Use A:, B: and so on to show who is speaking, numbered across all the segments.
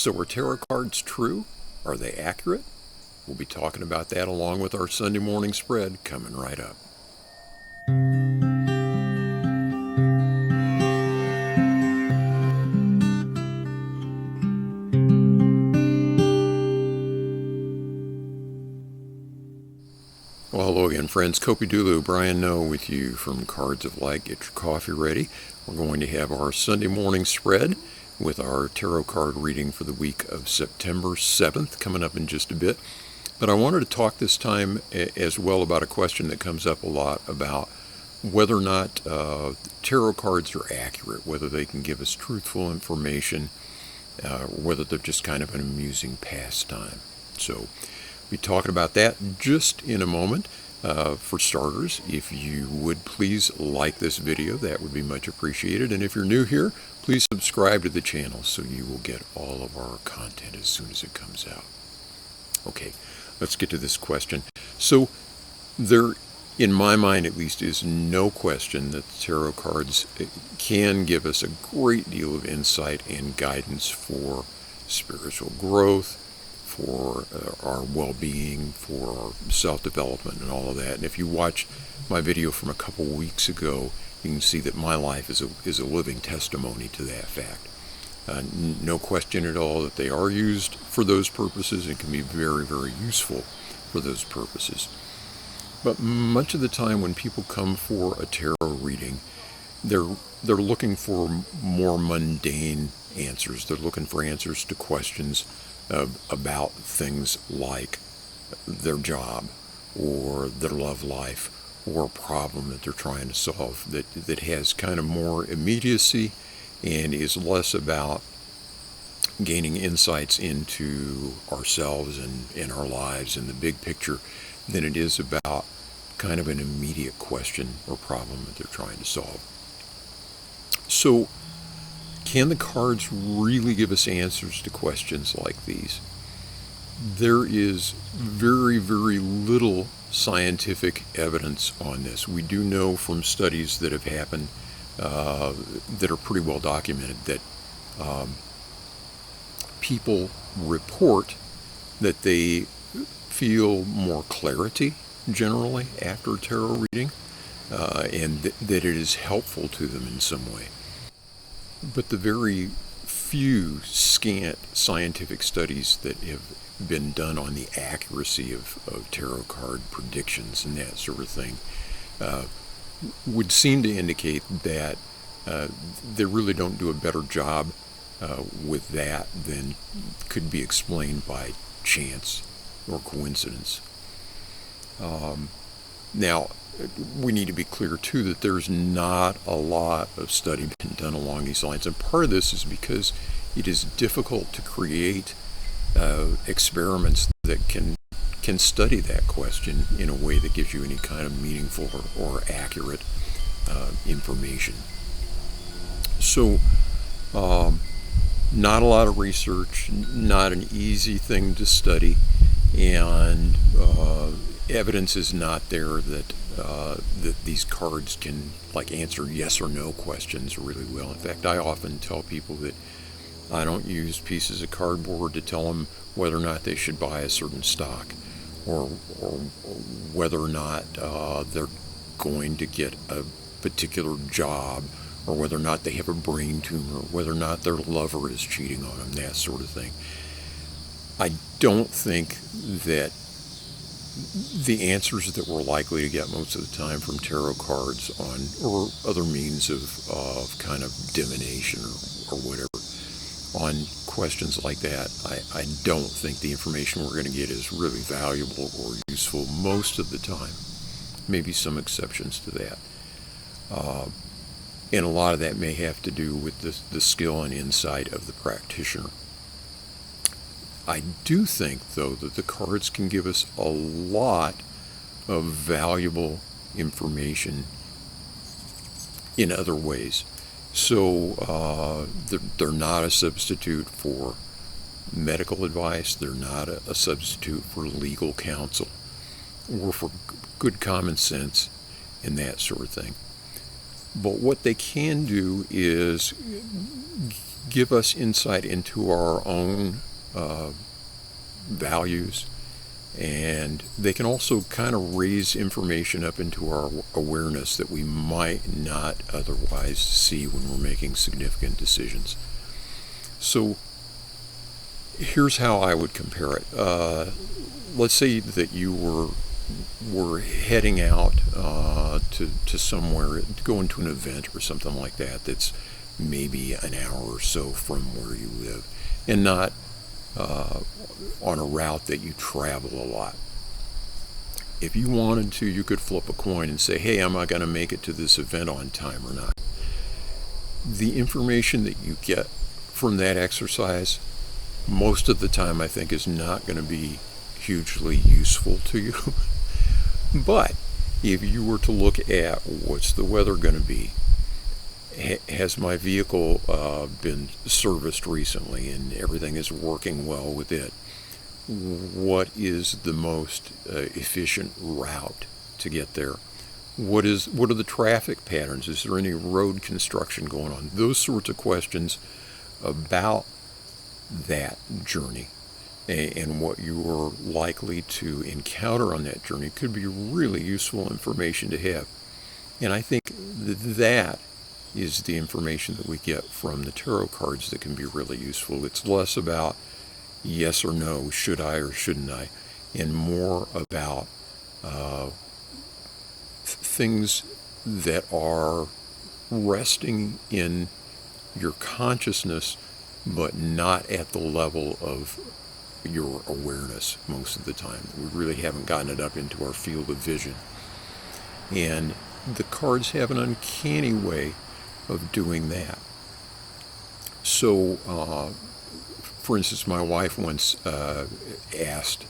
A: So are tarot cards true? Are they accurate? We'll be talking about that along with our Sunday morning spread coming right up. Well, hello again, friends. Kopi Dulu, Brian Noe with you from Cards of Light. Get your coffee ready. We're going to have our Sunday morning spread with our tarot card reading for the week of September 7th coming up in just a bit. But I wanted to talk this time as well about a question that comes up a lot about whether or not tarot cards are accurate, whether they can give us truthful information, whether they're just kind of an amusing pastime. So we'll be talking about that just in a moment. For starters, if you would please like this video, that would be much appreciated. And if you're new here, please subscribe to the channel so you will get all of our content as soon as it comes out. Okay, let's get to this question. So there, in my mind at least, is no question that the tarot cards can give us a great deal of insight and guidance for spiritual growth, for our well-being, for our self-development and all of that. And if you watch my video from a couple weeks ago, you can see that my life is a living testimony to that fact. No question at all that they are used for those purposes and can be very, very useful for those purposes. But much of the time when people come for a tarot reading, they're looking for more mundane answers. They're looking for answers to questions about things like their job or their love life or a problem that they're trying to solve that has kind of more immediacy and is less about gaining insights into ourselves and our lives and the big picture than it is about kind of an immediate question or problem that they're trying to solve. So, can the cards really give us answers to questions like these? There is very, very little scientific evidence on this. We do know from studies that have happened that are pretty well documented that people report that they feel more clarity generally after a tarot reading and that it is helpful to them in some way. But the very few scant scientific studies that have been done on the accuracy of tarot card predictions and that sort of thing would seem to indicate that they really don't do a better job with that than could be explained by chance or coincidence. Now, we need to be clear, too, that there's not a lot of study being done along these lines. And part of this is because it is difficult to create experiments that can study that question in a way that gives you any kind of meaningful or accurate information. So, not a lot of research, not an easy thing to study, and evidence is not there that these cards can answer yes or no questions really well. In fact, I often tell people that I don't use pieces of cardboard to tell them whether or not they should buy a certain stock or whether or not they're going to get a particular job or whether or not they have a brain tumor, whether or not their lover is cheating on them, that sort of thing. I don't think that the answers that we're likely to get most of the time from tarot cards or other means of kind of divination or whatever on questions like that, I don't think the information we're going to get is really valuable or useful most of the time. Maybe some exceptions to that. And a lot of that may have to do with the skill and insight of the practitioner. I do think, though, that the cards can give us a lot of valuable information in other ways. So they're not a substitute for medical advice. They're not a substitute for legal counsel or for good common sense and that sort of thing. But what they can do is give us insight into our own values, and they can also kind of raise information up into our awareness that we might not otherwise see when we're making significant decisions. So here's how I would compare it. Let's say that you were heading out to somewhere, going to an event or something like that that's maybe an hour or so from where you live, and not on a route that you travel a lot. If you wanted to, you could flip a coin and say, hey, am I going to make it to this event on time or not? The information that you get from that exercise, most of the time I think is not going to be hugely useful to you. But if you were to look at what's the weather going to be, has my vehicle been serviced recently and everything is working well with it, what is the most efficient route to get there? What are the traffic patterns? Is there any road construction going on? Those sorts of questions about that journey and what you are likely to encounter on that journey could be really useful information to have. And I think that is the information that we get from the tarot cards that can be really useful. It's less about yes or no, should I or shouldn't I, and more about things that are resting in your consciousness, but not at the level of your awareness most of the time. We really haven't gotten it up into our field of vision. And the cards have an uncanny way of doing that. So, for instance, my wife once asked,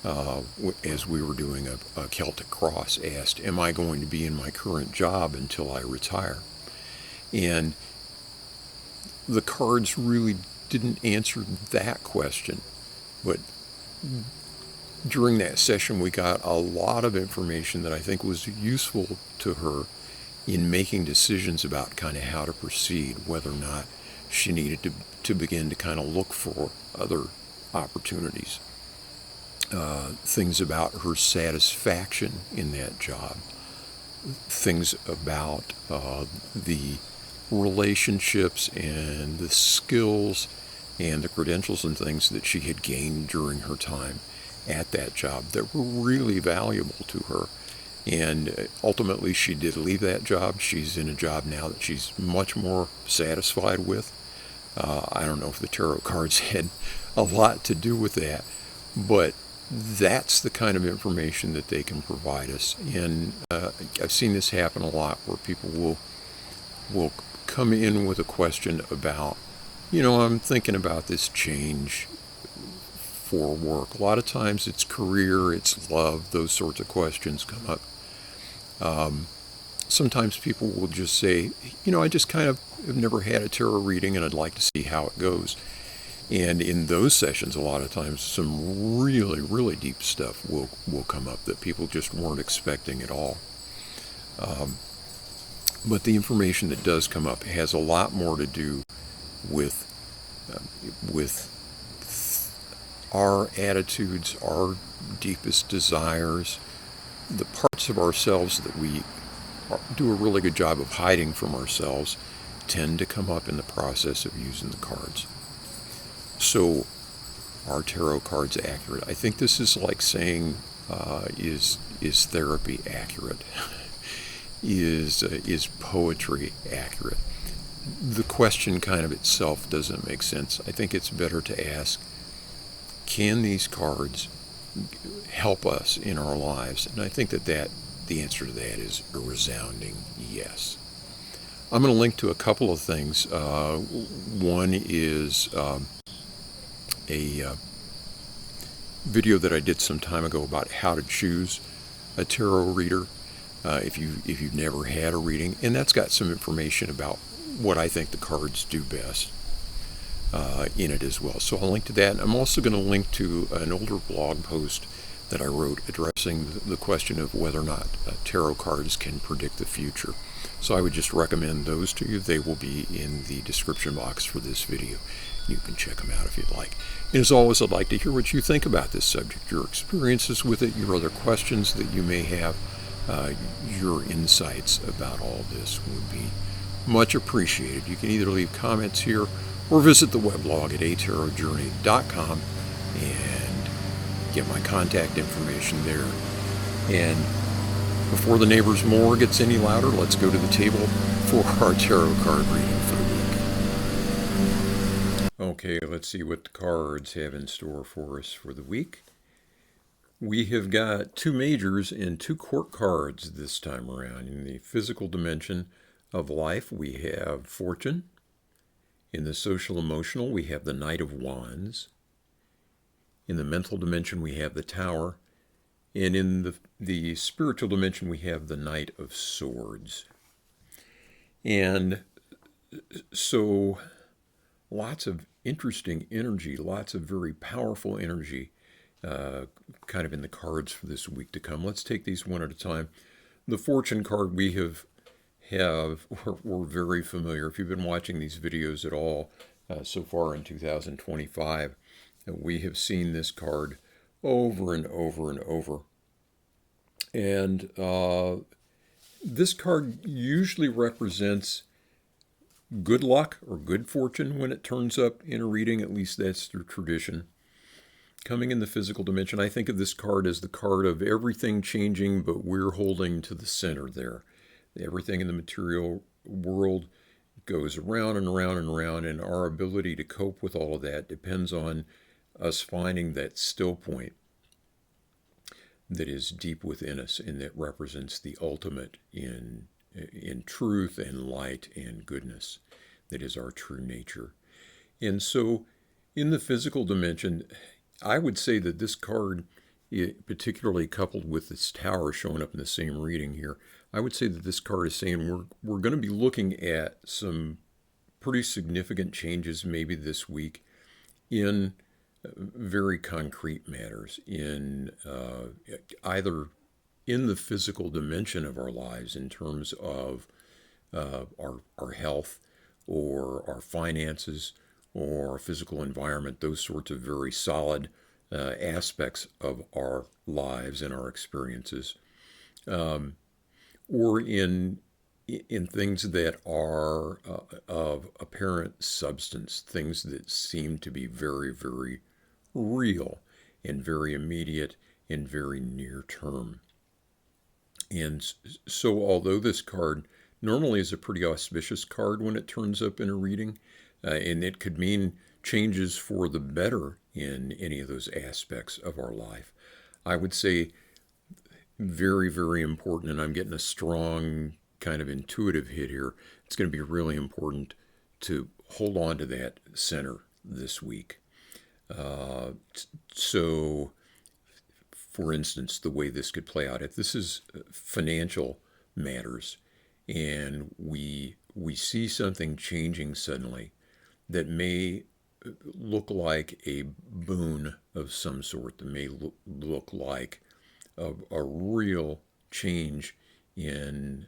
A: as we were doing a Celtic cross, asked, am I going to be in my current job until I retire? And the cards really didn't answer that question. But during that session, we got a lot of information that I think was useful to her in making decisions about kind of how to proceed, whether or not she needed to begin to kind of look for other opportunities. Things about her satisfaction in that job. Things about the relationships and the skills and the credentials and things that she had gained during her time at that job that were really valuable to her. And ultimately she did leave that job. She's in a job now that she's much more satisfied with. I don't know if the tarot cards had a lot to do with that, but that's the kind of information that they can provide us. And I've seen this happen a lot, where people will come in with a question about, I'm thinking about this change for work. A lot of times it's career, it's love, those sorts of questions come up. Sometimes people will just say, I just kind of have never had a tarot reading and I'd like to see how it goes. And in those sessions, a lot of times, some really, really deep stuff will come up that people just weren't expecting at all. But the information that does come up has a lot more to do with our attitudes, our deepest desires, the parts of ourselves that we do a really good job of hiding from ourselves tend to come up in the process of using the cards. So, are tarot cards accurate? I think this is like saying, is therapy accurate? Is poetry accurate? The question kind of itself doesn't make sense. I think it's better to ask, can these cards help us in our lives? And I think that the answer to that is a resounding yes. I'm going to link to a couple of things. One is a video that I did some time ago about how to choose a tarot reader if you've never had a reading, and that's got some information about what I think the cards do best in it as well. So I'll link to that. And I'm also going to link to an older blog post that I wrote addressing the question of whether or not tarot cards can predict the future. So I would just recommend those to you. They will be in the description box for this video. You can check them out if you'd like. And as always, I'd like to hear what you think about this subject, your experiences with it, your other questions that you may have, your insights about all this would be much appreciated. You can either leave comments here or visit the weblog at atarotjourney.com and get my contact information there. And before the neighbor's more gets any louder, let's go to the table for our tarot card reading for the week. Okay, let's see what the cards have in store for us for the week. We have got 2 majors and 2 court cards this time around. In the physical dimension of life, we have Fortune. In the social emotional, we have the Knight of Wands. In the mental dimension, we have the Tower. And in the spiritual dimension, we have the Knight of Swords. And so lots of interesting energy, lots of very powerful energy kind of in the cards for this week to come. Let's take these one at a time. The Fortune card we're very familiar. If you've been watching these videos at all so far in 2025, we have seen this card over and over and over. And this card usually represents good luck or good fortune when it turns up in a reading. At least that's the tradition. Coming in the physical dimension, I think of this card as the card of everything changing, but we're holding to the center there. Everything in the material world goes around and around and around, and our ability to cope with all of that depends on us finding that still point that is deep within us and that represents the ultimate in truth and light and goodness that is our true nature. And so in the physical dimension, I would say that this card, particularly coupled with this Tower showing up in the same reading here, I would say that this card is saying we're going to be looking at some pretty significant changes maybe this week in very concrete matters, in either in the physical dimension of our lives in terms of our health or our finances or our physical environment, those sorts of very solid aspects of our lives and our experiences, or in things that are of apparent substance, things that seem to be very, very real and very immediate and very near term. And so although this card normally is a pretty auspicious card when it turns up in a reading, and it could mean changes for the better in any of those aspects of our life, I would say very, very important, and I'm getting a strong kind of intuitive hit here. It's going to be really important to hold on to that center this week. So, for instance, the way this could play out, if this is financial matters and we see something changing suddenly that may look like a boon of some sort, that may look like a real change in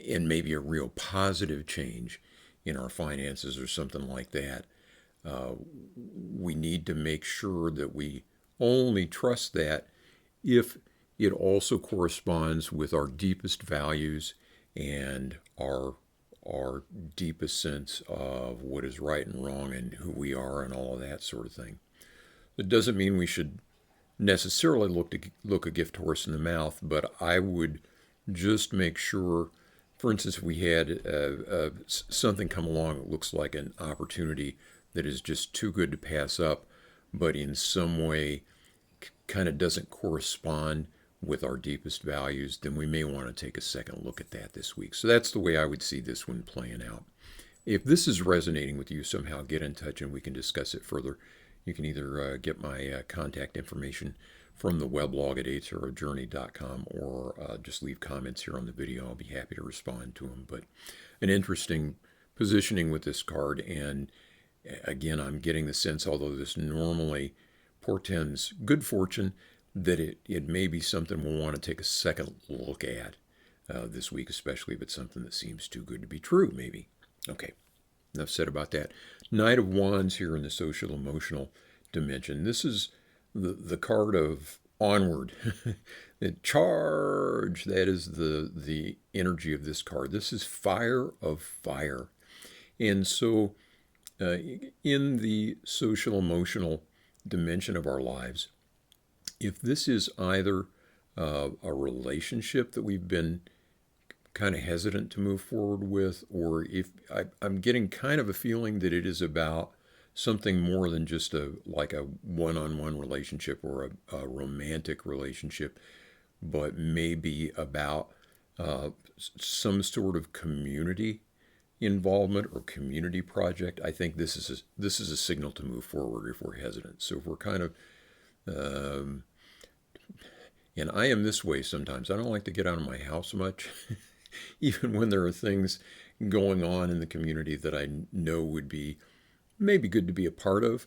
A: maybe a real positive change in our finances or something like that, we need to make sure that we only trust that if it also corresponds with our deepest values and our deepest sense of what is right and wrong and who we are and all of that sort of thing. It doesn't mean we should necessarily look a gift horse in the mouth, but I would just make sure, for instance, if we had something come along that looks like an opportunity that is just too good to pass up, but in some way kind of doesn't correspond with our deepest values, then we may want to take a second look at that this week. So that's the way I would see this one playing out. If this is resonating with you somehow, get in touch and we can discuss it further. You can either get my contact information from the weblog at atarotjourney.com or just leave comments here on the video. I'll be happy to respond to them. But an interesting positioning with this card. And again, I'm getting the sense, although this normally portends good fortune, that it may be something we'll want to take a second look at this week, especially if it's something that seems too good to be true, maybe. Okay, enough said about that. Knight of Wands here in the social emotional dimension. This is the card of onward. The charge, that is the energy of this card. This is fire of fire. And so in the social emotional dimension of our lives, if this is either a relationship that we've been kind of hesitant to move forward with, or if I'm getting kind of a feeling that it is about something more than just like a one-on-one relationship or a romantic relationship, but maybe about some sort of community involvement or community project. I think this is a signal to move forward if we're hesitant. So if we're kind of and I am this way sometimes. I don't like to get out of my house much, even when there are things going on in the community that I know would be maybe good to be a part of.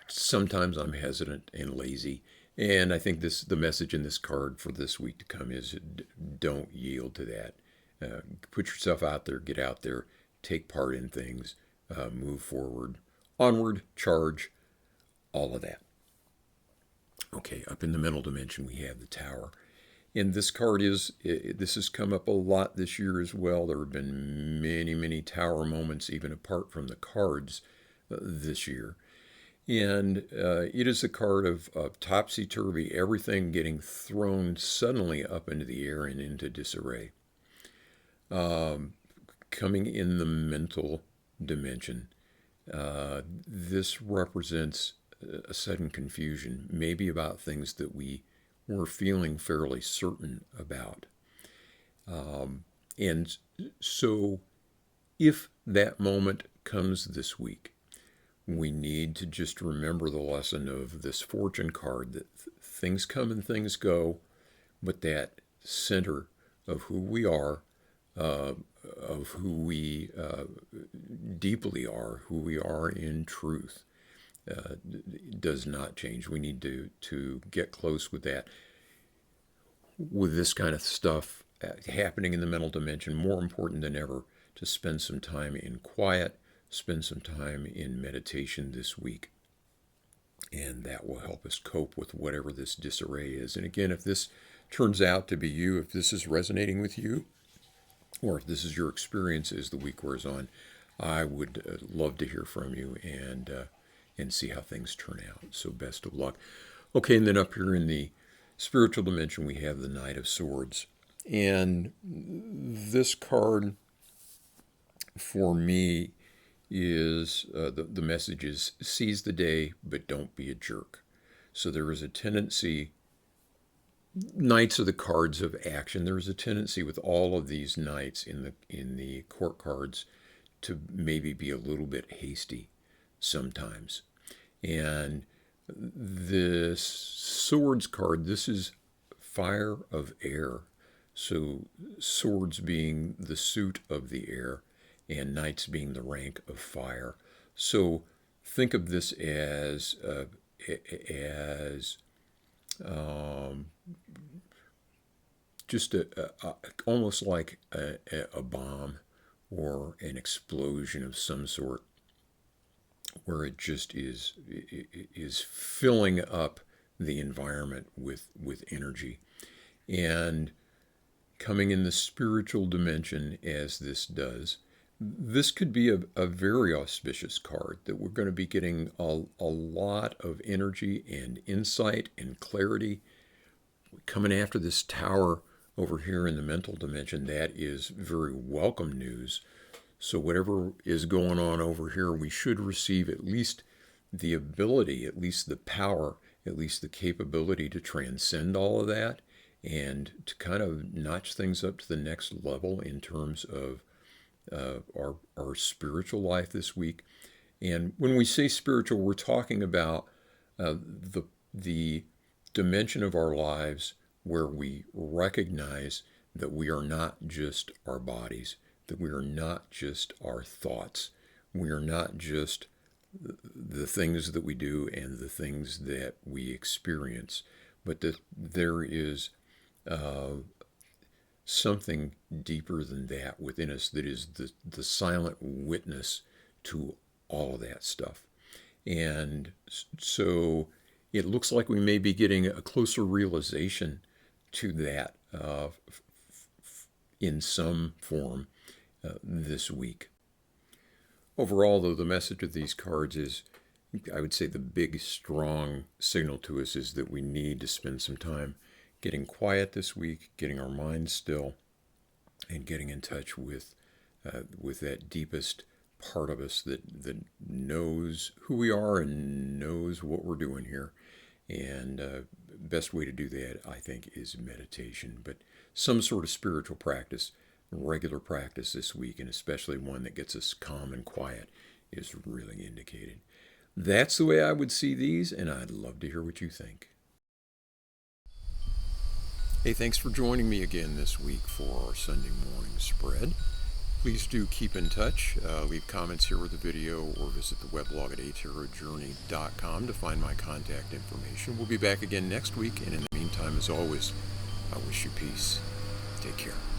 A: Sometimes I'm hesitant and lazy. And I think the message in this card for this week to come is don't yield to that. Put yourself out there, get out there, take part in things, move forward, onward, charge, all of that. Okay, up in the mental dimension, we have the Tower. And this card this has come up a lot this year as well. There have been many, many Tower moments, even apart from the cards this year. And it is a card of topsy-turvy, everything getting thrown suddenly up into the air and into disarray. Coming in the mental dimension, this represents a sudden confusion, maybe about things that we were feeling fairly certain about. And so if that moment comes this week, we need to just remember the lesson of this fortune card, that things come and things go, but that center of who we are, of who we deeply are, who we are in truth, does not change. We need to get close with that. With this kind of stuff happening in the mental dimension, more important than ever to spend some time in quiet, spend some time in meditation this week. And that will help us cope with whatever this disarray is. And again, if this turns out to be you, if this is resonating with you, or if this is your experience as the week wears on, I would love to hear from you and see how things turn out. So best of luck. Okay, and then up here in the spiritual dimension, we have the Knight of Swords. And this card, for me, is the message is seize the day, but don't be a jerk. So there is a tendency, knights are the cards of action. There is a tendency with all of these knights in the court cards to maybe be a little bit hasty sometimes. And this swords card, this is fire of air. So swords being the suit of the air, and knights being the rank of fire. So think of this as just almost like a bomb or an explosion of some sort, where it just is filling up the environment with energy. And coming in the spiritual dimension as this does, this could be a very auspicious card, that we're going to be getting a lot of energy and insight and clarity. Coming after this Tower over here in the mental dimension, that is very welcome news. So whatever is going on over here, we should receive at least the ability, at least the power, at least the capability to transcend all of that and to kind of notch things up to the next level in terms of our spiritual life this week. And when we say spiritual, we're talking about the dimension of our lives where we recognize that we are not just our bodies, that we are not just our thoughts, we are not just the things that we do and the things that we experience, but that there is something deeper than that within us that is the silent witness to all of that stuff. And so it looks like we may be getting a closer realization to that in some form this week. Overall, though, the message of these cards is, I would say the big, strong signal to us is that we need to spend some time getting quiet this week, getting our minds still, and getting in touch with that deepest part of us that knows who we are and knows what we're doing here. And best way to do that, I think, is meditation, but some sort of spiritual practice, regular practice this week, and especially one that gets us calm and quiet, is really indicated. That's the way I would see these, and I'd love to hear what you think. Hey, thanks for joining me again this week for our Sunday morning spread. Please do keep in touch. Leave comments here with the video or visit the weblog at atarotjourney.com to find my contact information. We'll be back again next week, and in the meantime, as always, I wish you peace. Take care.